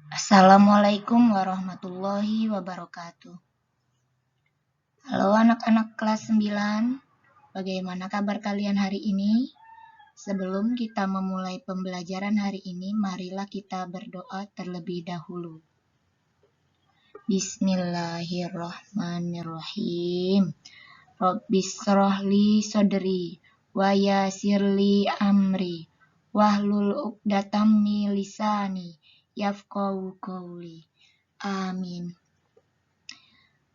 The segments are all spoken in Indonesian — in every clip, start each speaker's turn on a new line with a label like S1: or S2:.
S1: Assalamualaikum warahmatullahi wabarakatuh. Halo anak-anak kelas 9, bagaimana kabar kalian hari ini? Sebelum kita memulai pembelajaran hari ini, marilah kita berdoa terlebih dahulu. Bismillahirrahmanirrahim. Rabbishrahli sodri wa yassirli amri wahlul 'uqdatam min lisani yafqahu qawli. Amin.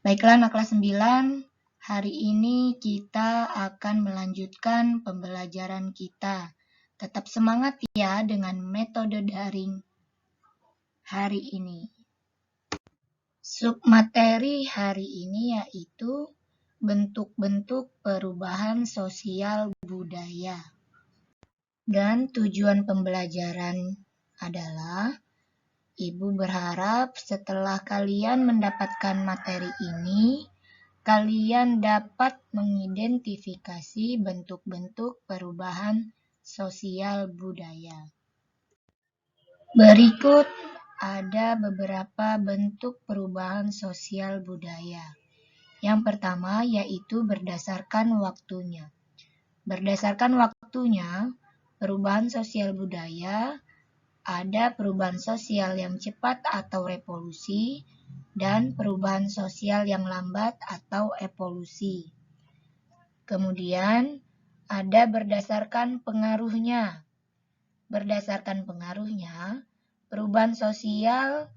S1: Baiklah anak kelas 9, hari ini kita akan melanjutkan pembelajaran kita. Tetap semangat ya dengan metode daring hari ini. Submateri hari ini yaitu bentuk-bentuk perubahan sosial budaya. Dan tujuan pembelajaran adalah Ibu berharap setelah kalian mendapatkan materi ini, kalian dapat mengidentifikasi bentuk-bentuk perubahan sosial budaya. Berikut ada beberapa bentuk perubahan sosial budaya. Yang pertama yaitu berdasarkan waktunya. Berdasarkan waktunya, perubahan sosial budaya ada perubahan sosial yang cepat atau revolusi dan perubahan sosial yang lambat atau evolusi. Kemudian ada berdasarkan pengaruhnya. Berdasarkan pengaruhnya, perubahan sosial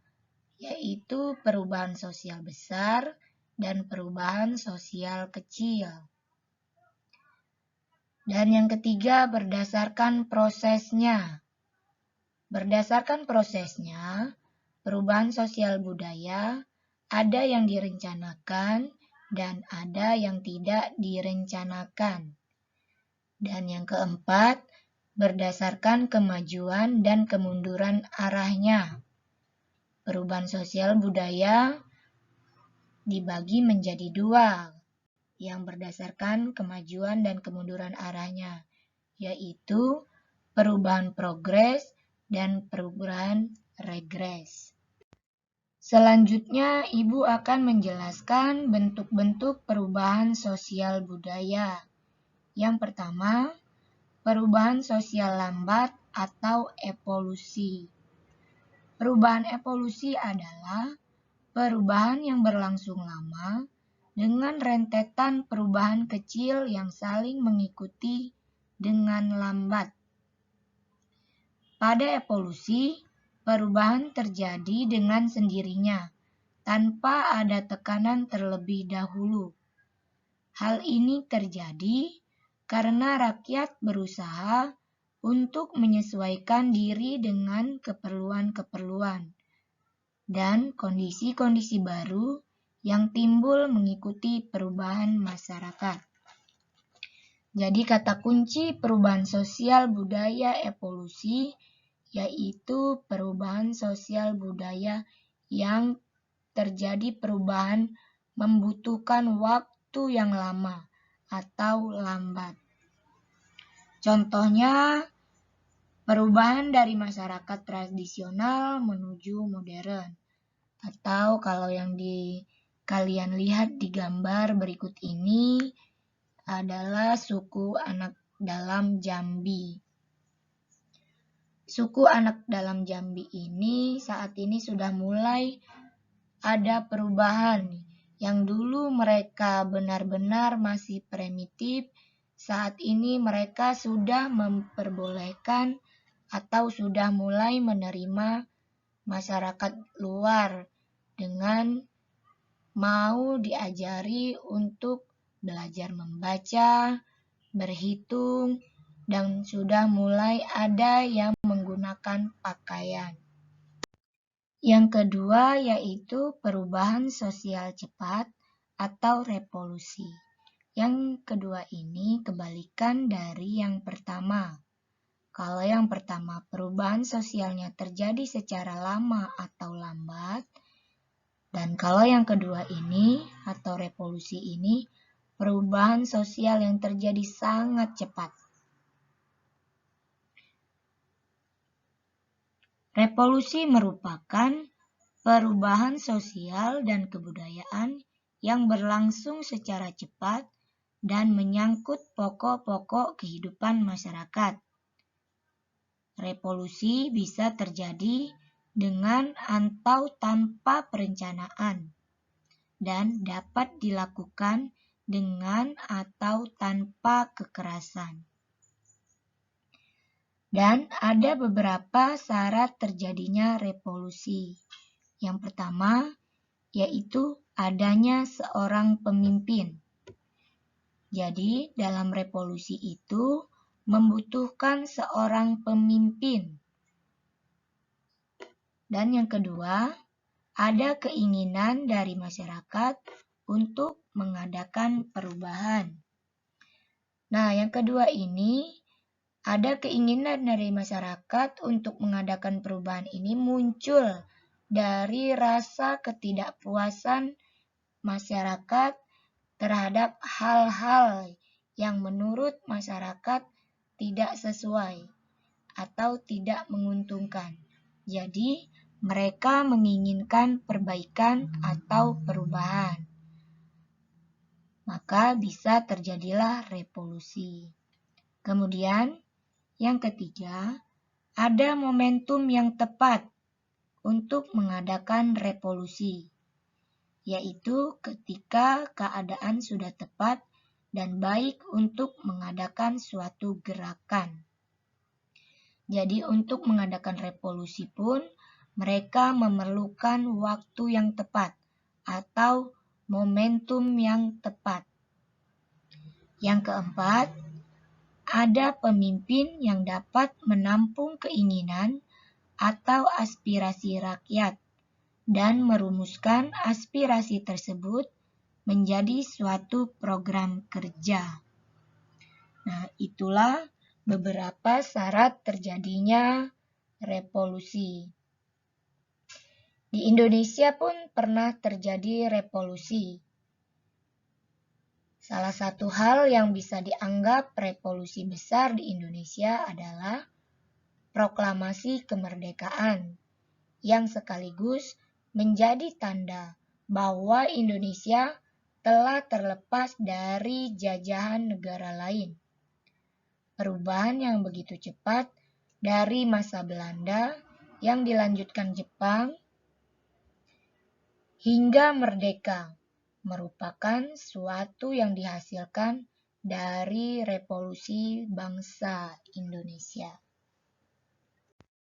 S1: yaitu perubahan sosial besar dan perubahan sosial kecil. Dan yang ketiga berdasarkan prosesnya. Berdasarkan prosesnya, perubahan sosial budaya ada yang direncanakan dan ada yang tidak direncanakan. Dan yang keempat, berdasarkan kemajuan dan kemunduran arahnya. Perubahan sosial budaya dibagi menjadi dua, yang berdasarkan kemajuan dan kemunduran arahnya, yaitu perubahan progres dan perubahan regres. Selanjutnya, Ibu akan menjelaskan bentuk-bentuk perubahan sosial budaya. Yang pertama, perubahan sosial lambat atau evolusi. Perubahan evolusi adalah perubahan yang berlangsung lama dengan rentetan perubahan kecil yang saling mengikuti dengan lambat. Pada evolusi, perubahan terjadi dengan sendirinya, tanpa ada tekanan terlebih dahulu. Hal ini terjadi karena rakyat berusaha untuk menyesuaikan diri dengan keperluan-keperluan dan kondisi-kondisi baru yang timbul mengikuti perubahan masyarakat. Jadi kata kunci perubahan sosial budaya evolusi yaitu perubahan sosial budaya yang terjadi perubahan membutuhkan waktu yang lama atau lambat. Contohnya, perubahan dari masyarakat tradisional menuju modern. Atau kalau yang kalian lihat di gambar berikut ini adalah suku anak dalam Jambi. Suku anak dalam Jambi ini saat ini sudah mulai ada perubahan. Yang dulu mereka benar-benar masih primitif, saat ini mereka sudah memperbolehkan atau sudah mulai menerima masyarakat luar dengan mau diajari untuk belajar membaca, berhitung, dan sudah mulai ada yang menggunakan pakaian. Yang kedua yaitu perubahan sosial cepat atau revolusi. Yang kedua ini kebalikan dari yang pertama. Kalau yang pertama perubahan sosialnya terjadi secara lama atau lambat, dan kalau yang kedua ini atau revolusi ini perubahan sosial yang terjadi sangat cepat. Revolusi merupakan perubahan sosial dan kebudayaan yang berlangsung secara cepat dan menyangkut pokok-pokok kehidupan masyarakat. Revolusi bisa terjadi dengan atau tanpa perencanaan dan dapat dilakukan dengan atau tanpa kekerasan. Dan ada beberapa syarat terjadinya revolusi. Yang pertama, yaitu adanya seorang pemimpin. Jadi, dalam revolusi itu membutuhkan seorang pemimpin. Dan yang kedua, ada keinginan dari masyarakat untuk mengadakan perubahan. Nah, yang kedua ini, ada keinginan dari masyarakat untuk mengadakan perubahan ini muncul dari rasa ketidakpuasan masyarakat terhadap hal-hal yang menurut masyarakat tidak sesuai atau tidak menguntungkan. Jadi, mereka menginginkan perbaikan atau perubahan. Maka bisa terjadilah revolusi. Kemudian, yang ketiga, ada momentum yang tepat untuk mengadakan revolusi, yaitu ketika keadaan sudah tepat dan baik untuk mengadakan suatu gerakan. Jadi untuk mengadakan revolusi pun, mereka memerlukan waktu yang tepat atau momentum yang tepat. Yang keempat, ada pemimpin yang dapat menampung keinginan atau aspirasi rakyat dan merumuskan aspirasi tersebut menjadi suatu program kerja. Nah, itulah beberapa syarat terjadinya revolusi. Di Indonesia pun pernah terjadi revolusi. Salah satu hal yang bisa dianggap revolusi besar di Indonesia adalah proklamasi kemerdekaan, yang sekaligus menjadi tanda bahwa Indonesia telah terlepas dari jajahan negara lain. Perubahan yang begitu cepat dari masa Belanda yang dilanjutkan Jepang hingga merdeka merupakan suatu yang dihasilkan dari revolusi bangsa Indonesia.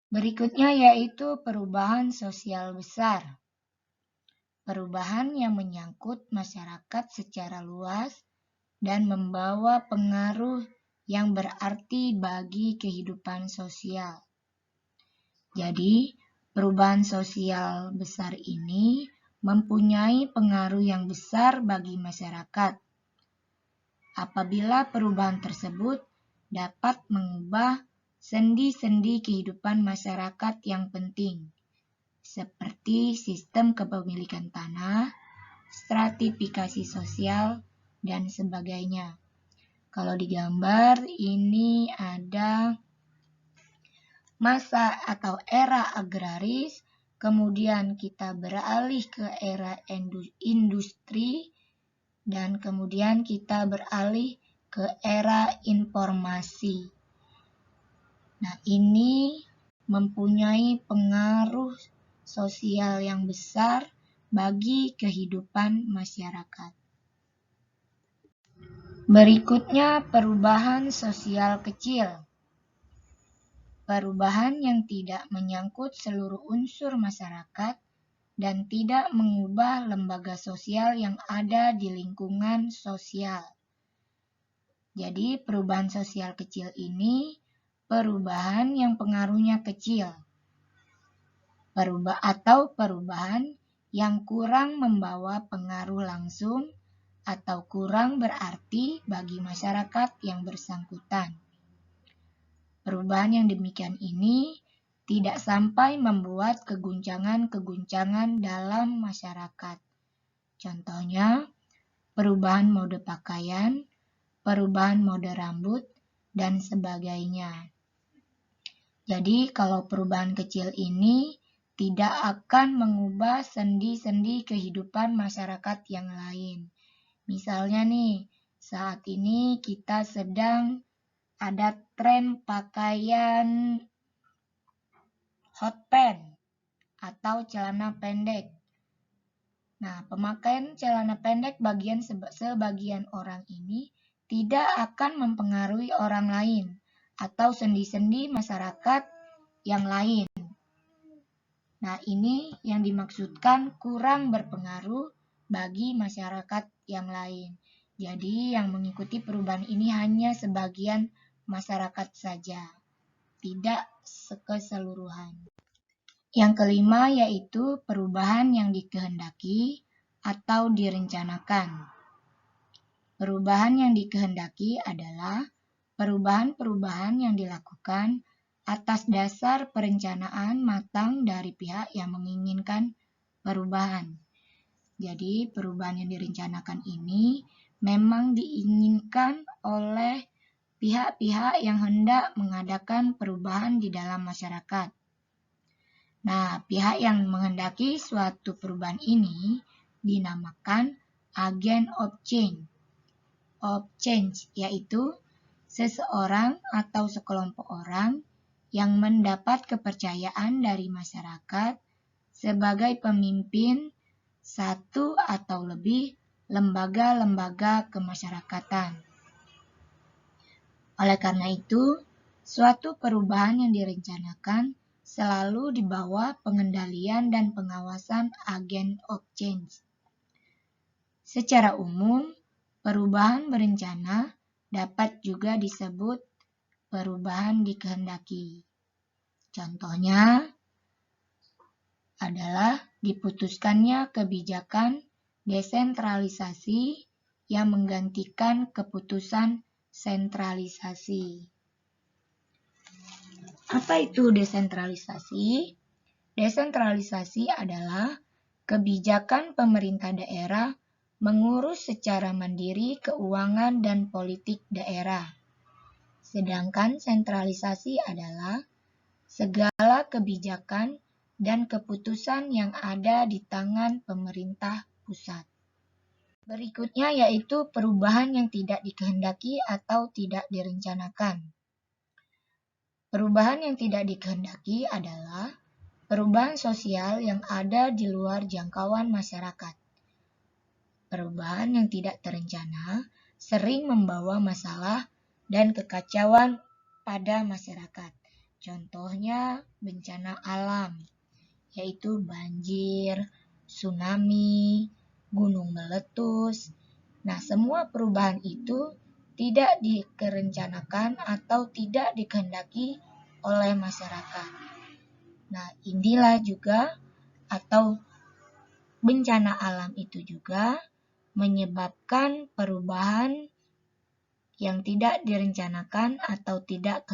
S1: Berikutnya yaitu perubahan sosial besar. Perubahan yang menyangkut masyarakat secara luas dan membawa pengaruh yang berarti bagi kehidupan sosial. Jadi, perubahan sosial besar ini mempunyai pengaruh yang besar bagi masyarakat. Apabila perubahan tersebut dapat mengubah sendi-sendi kehidupan masyarakat yang penting, seperti sistem kepemilikan tanah, stratifikasi sosial, dan sebagainya. Kalau digambar, ini ada masa atau era agraris, kemudian kita beralih ke era industri, dan kemudian kita beralih ke era informasi. Nah, ini mempunyai pengaruh sosial yang besar bagi kehidupan masyarakat. Berikutnya, perubahan sosial kecil. Perubahan yang tidak menyangkut seluruh unsur masyarakat dan tidak mengubah lembaga sosial yang ada di lingkungan sosial. Jadi, perubahan sosial kecil ini perubahan yang pengaruhnya kecil. Perubahan yang kurang membawa pengaruh langsung atau kurang berarti bagi masyarakat yang bersangkutan. Perubahan yang demikian ini tidak sampai membuat keguncangan-keguncangan dalam masyarakat. Contohnya, perubahan mode pakaian, perubahan mode rambut, dan sebagainya. Jadi kalau perubahan kecil ini tidak akan mengubah sendi-sendi kehidupan masyarakat yang lain. Misalnya nih, saat ini kita sedang ada tren pakaian hot pants atau celana pendek. Nah, pemakaian celana pendek sebagian orang ini tidak akan mempengaruhi orang lain atau sendi-sendi masyarakat yang lain. Nah, ini yang dimaksudkan kurang berpengaruh bagi masyarakat yang lain. Jadi, yang mengikuti perubahan ini hanya sebagian masyarakat saja, tidak keseluruhan. Yang kelima yaitu perubahan yang dikehendaki atau direncanakan. Perubahan yang dikehendaki adalah perubahan-perubahan yang dilakukan atas dasar perencanaan matang dari pihak yang menginginkan perubahan. Jadi, perubahan yang direncanakan ini memang diinginkan oleh pihak-pihak yang hendak mengadakan perubahan di dalam masyarakat. Nah, pihak yang menghendaki suatu perubahan ini dinamakan agent of change, yaitu seseorang atau sekelompok orang yang mendapat kepercayaan dari masyarakat sebagai pemimpin satu atau lebih lembaga-lembaga kemasyarakatan. Oleh karena itu, suatu perubahan yang direncanakan selalu di bawah pengendalian dan pengawasan agent of change. Secara umum, perubahan berencana dapat juga disebut perubahan dikehendaki. Contohnya adalah diputuskannya kebijakan desentralisasi yang menggantikan keputusan sentralisasi. Apa itu desentralisasi? Desentralisasi adalah kebijakan pemerintah daerah mengurus secara mandiri keuangan dan politik daerah. Sedangkan sentralisasi adalah segala kebijakan dan keputusan yang ada di tangan pemerintah pusat. Berikutnya yaitu perubahan yang tidak dikehendaki atau tidak direncanakan. Perubahan yang tidak dikehendaki adalah perubahan sosial yang ada di luar jangkauan masyarakat. Perubahan yang tidak terencana sering membawa masalah dan kekacauan pada masyarakat. Contohnya bencana alam, yaitu banjir, tsunami, gunung meletus. Nah, semua perubahan itu tidak direncanakan atau tidak dikehendaki oleh masyarakat. Nah, inilah juga atau bencana alam itu juga menyebabkan perubahan yang tidak direncanakan atau tidak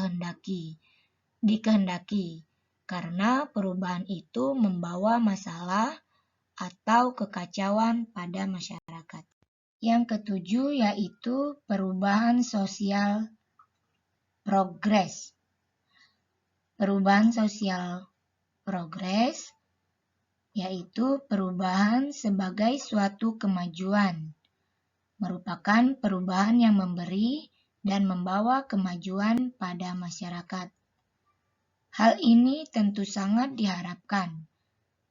S1: dikehendaki karena perubahan itu membawa masalah atau kekacauan pada masyarakat. Yang ketujuh yaitu perubahan sosial progres. Perubahan sosial progres yaitu perubahan sebagai suatu kemajuan, merupakan perubahan yang memberi dan membawa kemajuan pada masyarakat. Hal ini tentu sangat diharapkan,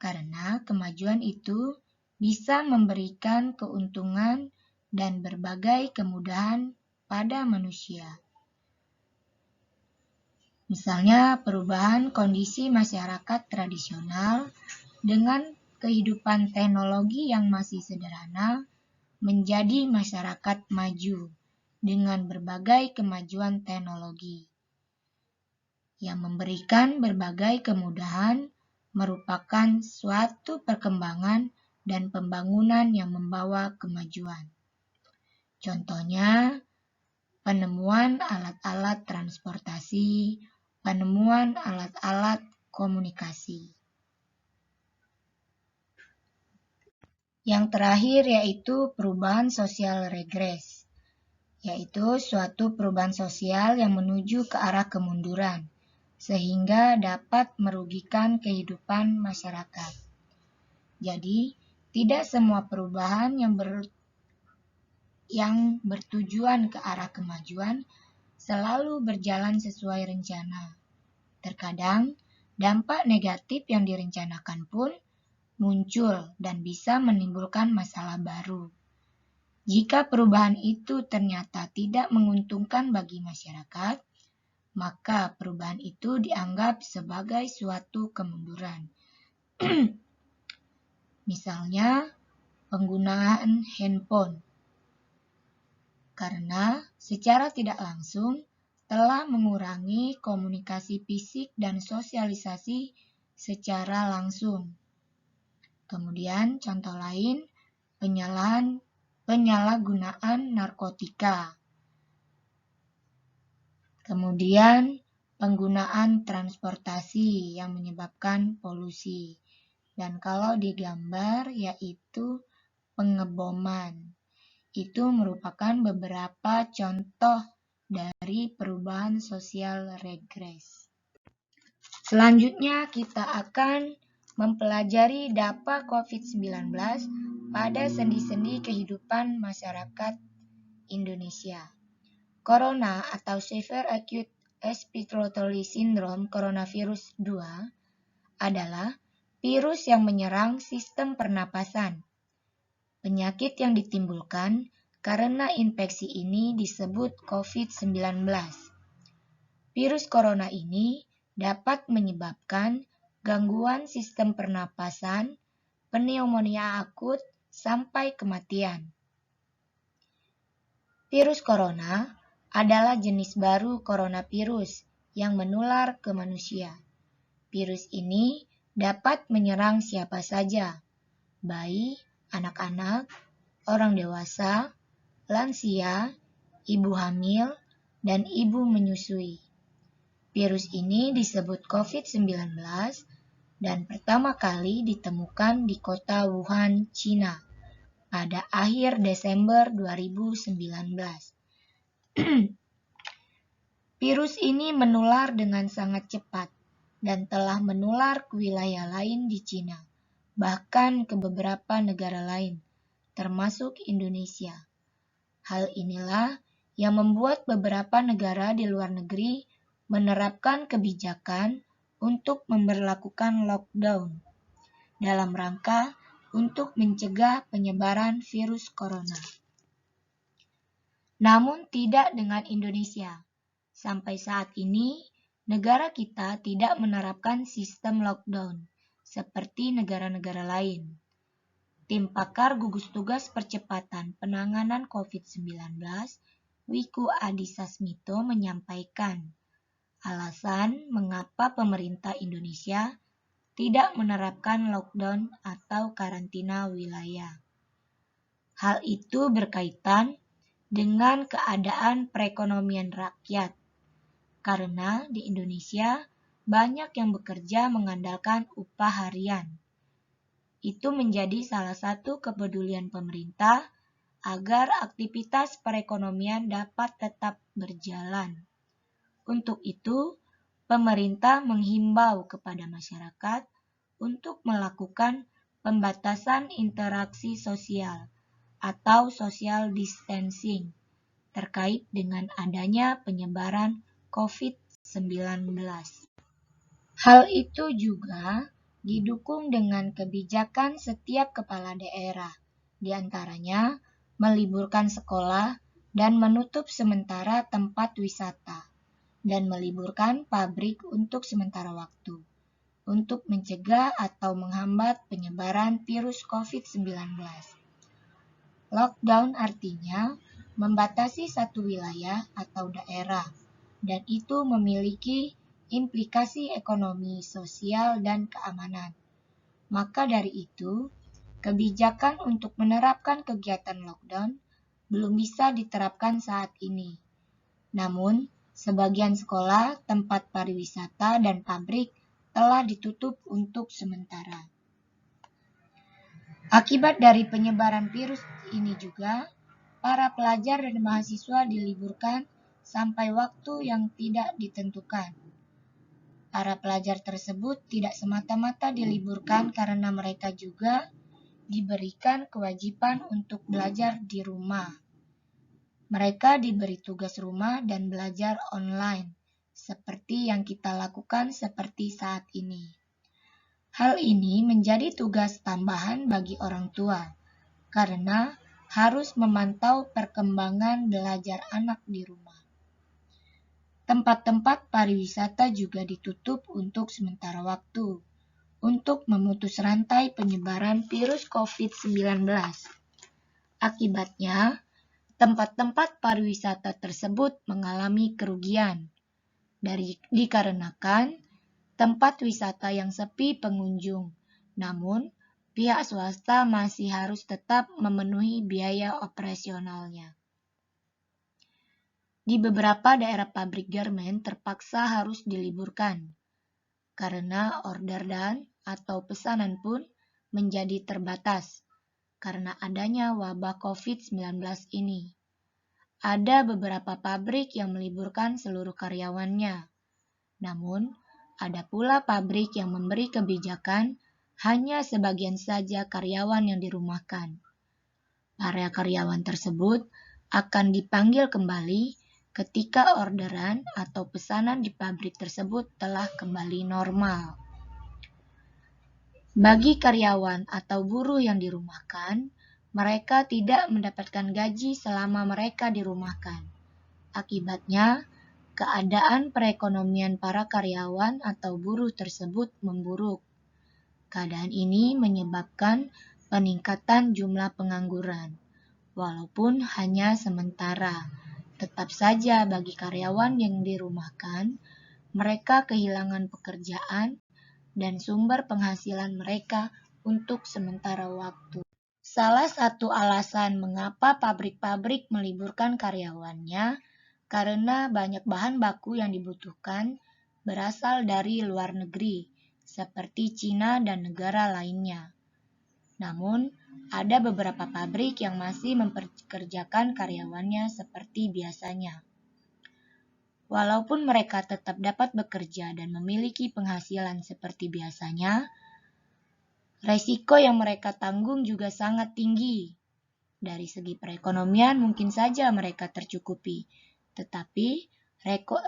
S1: karena kemajuan itu bisa memberikan keuntungan dan berbagai kemudahan pada manusia. Misalnya perubahan kondisi masyarakat tradisional dengan kehidupan teknologi yang masih sederhana menjadi masyarakat maju dengan berbagai kemajuan teknologi yang memberikan berbagai kemudahan merupakan suatu perkembangan dan pembangunan yang membawa kemajuan. Contohnya, penemuan alat-alat transportasi, penemuan alat-alat komunikasi. Yang terakhir yaitu perubahan sosial regres, yaitu suatu perubahan sosial yang menuju ke arah kemunduran, sehingga dapat merugikan kehidupan masyarakat. Jadi, tidak semua perubahan yang bertujuan ke arah kemajuan selalu berjalan sesuai rencana. Terkadang, dampak negatif yang direncanakan pun muncul dan bisa menimbulkan masalah baru. Jika perubahan itu ternyata tidak menguntungkan bagi masyarakat, maka perubahan itu dianggap sebagai suatu kemunduran. Misalnya, penggunaan handphone. Karena secara tidak langsung telah mengurangi komunikasi fisik dan sosialisasi secara langsung. Kemudian contoh lain, penyalahgunaan narkotika. Kemudian penggunaan transportasi yang menyebabkan polusi. Dan kalau digambar yaitu pengeboman. Itu merupakan beberapa contoh dari perubahan sosial regres. Selanjutnya kita akan mempelajari dampak COVID-19 pada sendi-sendi kehidupan masyarakat Indonesia. Corona atau Severe Acute Respiratory Syndrome Coronavirus 2 adalah virus yang menyerang sistem pernapasan. Penyakit yang ditimbulkan karena infeksi ini disebut COVID-19. Virus corona ini dapat menyebabkan gangguan sistem pernapasan, pneumonia akut, sampai kematian. Virus corona adalah jenis baru coronavirus yang menular ke manusia. Virus ini dapat menyerang siapa saja, bayi, anak-anak, orang dewasa, lansia, ibu hamil, dan ibu menyusui. Virus ini disebut COVID-19 dan pertama kali ditemukan di kota Wuhan, Cina pada akhir Desember 2019. Virus ini menular dengan sangat cepat dan telah menular ke wilayah lain di Cina, bahkan ke beberapa negara lain, termasuk Indonesia. Hal inilah yang membuat beberapa negara di luar negeri menerapkan kebijakan untuk memberlakukan lockdown dalam rangka untuk mencegah penyebaran virus corona. Namun tidak dengan Indonesia. Sampai saat ini, negara kita tidak menerapkan sistem lockdown seperti negara-negara lain. Tim pakar gugus tugas percepatan penanganan COVID-19, Wiku Adhisa Smito menyampaikan, alasan mengapa pemerintah Indonesia tidak menerapkan lockdown atau karantina wilayah. Hal itu berkaitan dengan keadaan perekonomian rakyat, karena di Indonesia banyak yang bekerja mengandalkan upah harian. Itu menjadi salah satu kepedulian pemerintah agar aktivitas perekonomian dapat tetap berjalan. Untuk itu, pemerintah menghimbau kepada masyarakat untuk melakukan pembatasan interaksi sosial atau social distancing terkait dengan adanya penyebaran COVID-19. Hal itu juga didukung dengan kebijakan setiap kepala daerah, di antaranya meliburkan sekolah dan menutup sementara tempat wisata, dan meliburkan pabrik untuk sementara waktu, untuk mencegah atau menghambat penyebaran virus COVID-19. Lockdown artinya membatasi satu wilayah atau daerah, dan itu memiliki implikasi ekonomi, sosial, dan keamanan. Maka dari itu, kebijakan untuk menerapkan kegiatan lockdown belum bisa diterapkan saat ini. Namun, sebagian sekolah, tempat pariwisata, dan pabrik telah ditutup untuk sementara. Akibat dari penyebaran virus ini juga, para pelajar dan mahasiswa diliburkan sampai waktu yang tidak ditentukan. para pelajar tersebut tidak semata-mata diliburkan karena mereka juga diberikan kewajiban untuk belajar di rumah. Mereka diberi tugas rumah dan belajar online, seperti yang kita lakukan seperti saat ini. Hal ini menjadi tugas tambahan bagi orang tua, karena harus memantau perkembangan belajar anak di rumah. Tempat-tempat pariwisata juga ditutup untuk sementara waktu, untuk memutus rantai penyebaran virus COVID-19. Akibatnya, tempat-tempat pariwisata tersebut mengalami kerugian, dikarenakan tempat wisata yang sepi pengunjung, namun pihak swasta masih harus tetap memenuhi biaya operasionalnya. Di beberapa daerah pabrik garmen terpaksa harus diliburkan, karena orderan atau pesanan pun menjadi terbatas karena adanya wabah COVID-19 ini. Ada beberapa pabrik yang meliburkan seluruh karyawannya, namun ada pula pabrik yang memberi kebijakan hanya sebagian saja karyawan yang dirumahkan. Para karyawan tersebut akan dipanggil kembali ketika orderan atau pesanan di pabrik tersebut telah kembali normal. Bagi karyawan atau buruh yang dirumahkan, mereka tidak mendapatkan gaji selama mereka dirumahkan. Akibatnya, keadaan perekonomian para karyawan atau buruh tersebut memburuk. Keadaan ini menyebabkan peningkatan jumlah pengangguran, walaupun hanya sementara. Tetap saja bagi karyawan yang dirumahkan, mereka kehilangan pekerjaan dan sumber penghasilan mereka untuk sementara waktu. Salah satu alasan mengapa pabrik-pabrik meliburkan karyawannya karena banyak bahan baku yang dibutuhkan berasal dari luar negeri, seperti Cina dan negara lainnya. Namun, ada beberapa pabrik yang masih mempekerjakan karyawannya seperti biasanya. Walaupun mereka tetap dapat bekerja dan memiliki penghasilan seperti biasanya, resiko yang mereka tanggung juga sangat tinggi. Dari segi perekonomian mungkin saja mereka tercukupi, tetapi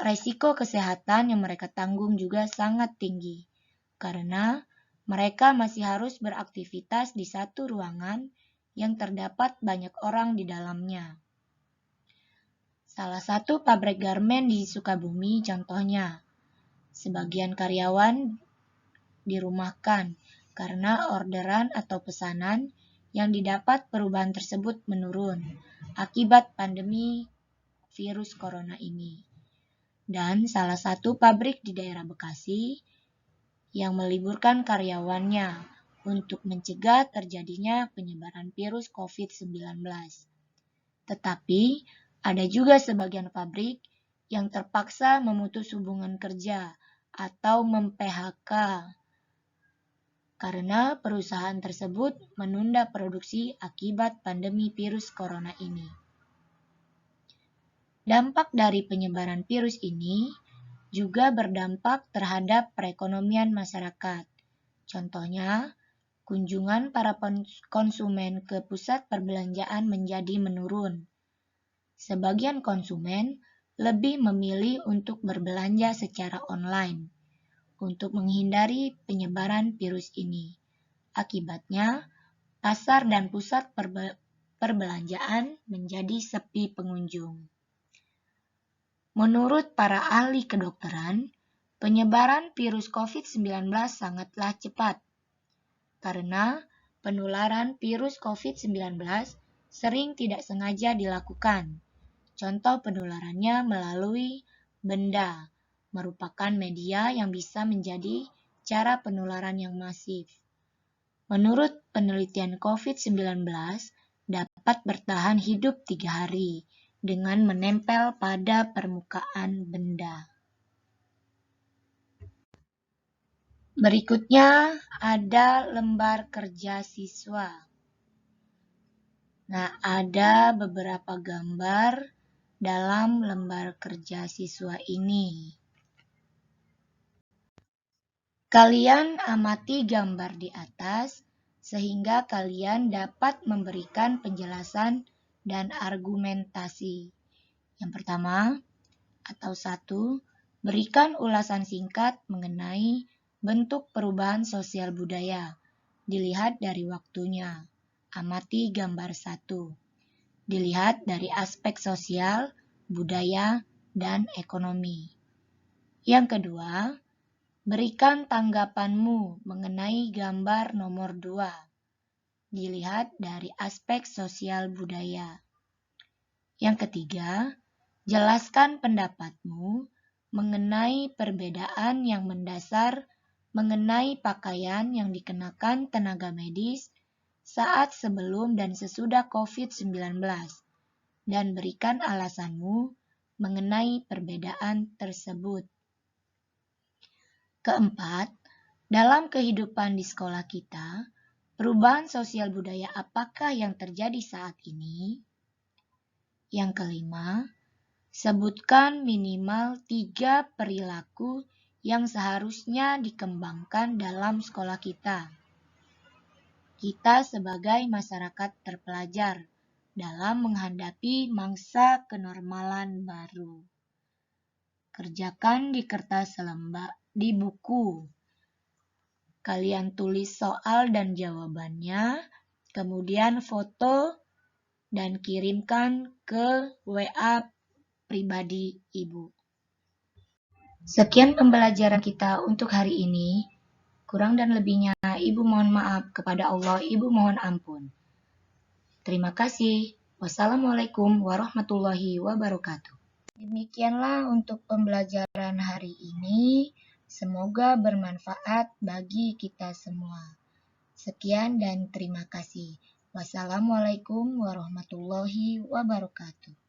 S1: resiko kesehatan yang mereka tanggung juga sangat tinggi, karena mereka masih harus beraktivitas di satu ruangan yang terdapat banyak orang di dalamnya. Salah satu pabrik garmen di Sukabumi contohnya, sebagian karyawan dirumahkan karena orderan atau pesanan yang didapat perubahan tersebut menurun akibat pandemi virus corona ini. Dan salah satu pabrik di daerah Bekasi yang meliburkan karyawannya untuk mencegah terjadinya penyebaran virus COVID-19. Tetapi, ada juga sebagian pabrik yang terpaksa memutus hubungan kerja atau mem-PHK karena perusahaan tersebut menunda produksi akibat pandemi virus corona ini. Dampak dari penyebaran virus ini juga berdampak terhadap perekonomian masyarakat. Contohnya, kunjungan para konsumen ke pusat perbelanjaan menjadi menurun. Sebagian konsumen lebih memilih untuk berbelanja secara online untuk menghindari penyebaran virus ini. Akibatnya, pasar dan pusat perbelanjaan menjadi sepi pengunjung. Menurut para ahli kedokteran, penyebaran virus COVID-19 sangatlah cepat karena penularan virus COVID-19 sering tidak sengaja dilakukan. Contoh penularannya melalui benda, merupakan media yang bisa menjadi cara penularan yang masif. Menurut penelitian COVID-19, dapat bertahan hidup 3 hari dengan menempel pada permukaan benda. Berikutnya ada lembar kerja siswa. Nah, ada beberapa gambar dalam lembar kerja siswa ini. Kalian amati gambar di atas sehingga kalian dapat memberikan penjelasan dan argumentasi. Yang pertama, atau 1, berikan ulasan singkat mengenai bentuk perubahan sosial budaya. Dilihat dari waktunya. Amati gambar 1. Dilihat dari aspek sosial, budaya, dan ekonomi. Yang kedua, berikan tanggapanmu mengenai gambar nomor 2. Dilihat dari aspek sosial budaya. Yang ketiga, jelaskan pendapatmu mengenai perbedaan yang mendasar mengenai pakaian yang dikenakan tenaga medis saat sebelum dan sesudah COVID-19 dan berikan alasanmu mengenai perbedaan tersebut. Keempat, dalam kehidupan di sekolah kita, perubahan sosial budaya apakah yang terjadi saat ini? Yang kelima, sebutkan minimal 3 perilaku yang seharusnya dikembangkan dalam sekolah kita. Kita sebagai masyarakat terpelajar dalam menghadapi mangsa kenormalan baru. Kerjakan di kertas selembar di buku. Kalian tulis soal dan jawabannya, kemudian foto dan kirimkan ke WA pribadi Ibu. Sekian pembelajaran kita untuk hari ini. Kurang dan lebihnya Ibu mohon maaf, kepada Allah Ibu mohon ampun. Terima kasih. Wassalamualaikum warahmatullahi wabarakatuh. Demikianlah untuk pembelajaran hari ini. Semoga bermanfaat bagi kita semua. Sekian dan terima kasih. Wassalamualaikum warahmatullahi wabarakatuh.